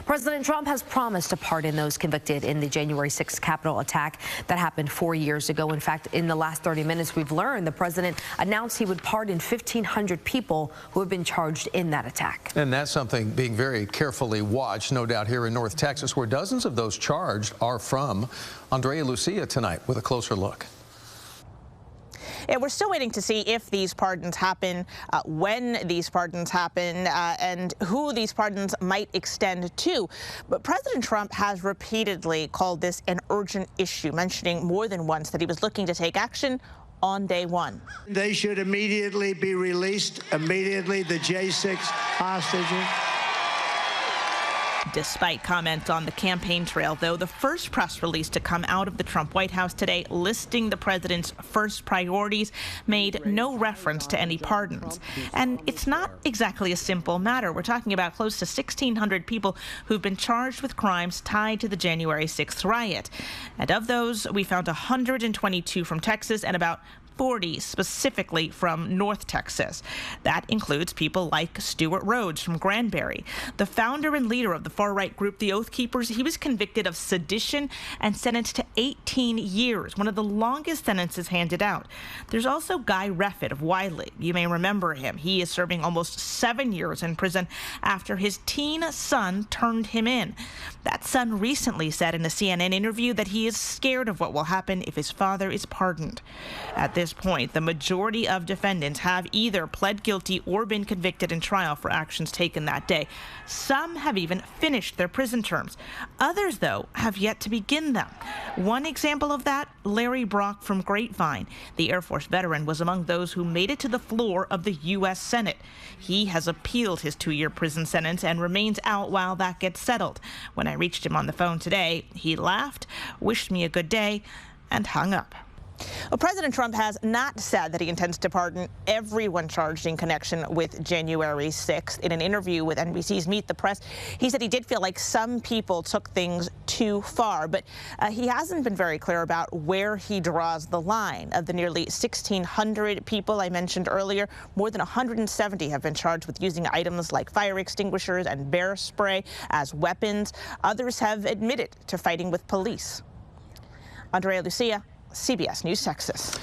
President Trump has promised to pardon those convicted in the January 6th Capitol attack that happened 4 years ago. In fact, in the last 30 minutes, we've learned the president announced he would pardon 1,500 people who have been charged in that attack. And that's something being very carefully watched, no doubt, here in North Texas, where dozens of those charged are from. Andrea Lucia tonight with a closer look. Yeah, we're still waiting to see if these pardons happen, when these pardons happen, and who these pardons might extend to. But President Trump has repeatedly called this an urgent issue, mentioning more than once that he was looking to take action on day one. They should immediately be released, immediately, the J6 hostages. Despite comments on the campaign trail, though, the first press release to come out of the Trump White House today listing the president's first priorities made no reference to any pardons. And it's not exactly a simple matter. We're talking about close to 1,600 people who've been charged with crimes tied to the January 6th riot. And of those, we found 122 from Texas and about 40 specifically from North Texas. That includes people like Stewart Rhodes from Granbury. The founder and leader of the far-right group, the Oath Keepers, he was convicted of sedition and sentenced to 18 years, one of the longest sentences handed out. There's also Guy Reffitt of Wiley. You may remember him. He is serving almost 7 years in prison after his teen son turned him in. That son recently said in a CNN interview that he is scared of what will happen if his father is pardoned. At this point, the majority of defendants have either pled guilty or been convicted in trial for actions taken that day. Some have even finished their prison terms. Others, though, have yet to begin them. One example of that, Larry Brock from Grapevine. The Air Force veteran was among those who made it to the floor of the U.S. Senate. He has appealed his 2-year prison sentence and remains out while that gets settled. When I reached him on the phone today, he laughed, wished me a good day, and hung up. Well, President Trump has not said that he intends to pardon everyone charged in connection with January 6th. In an interview with NBC's Meet the Press, he said he did feel like some people took things too far, but he hasn't been very clear about where he draws the line. Of the nearly 1,600 people I mentioned earlier, more than 170 have been charged with using items like fire extinguishers and bear spray as weapons. Others have admitted to fighting with police. Andrea Lucia, CBS News, Texas.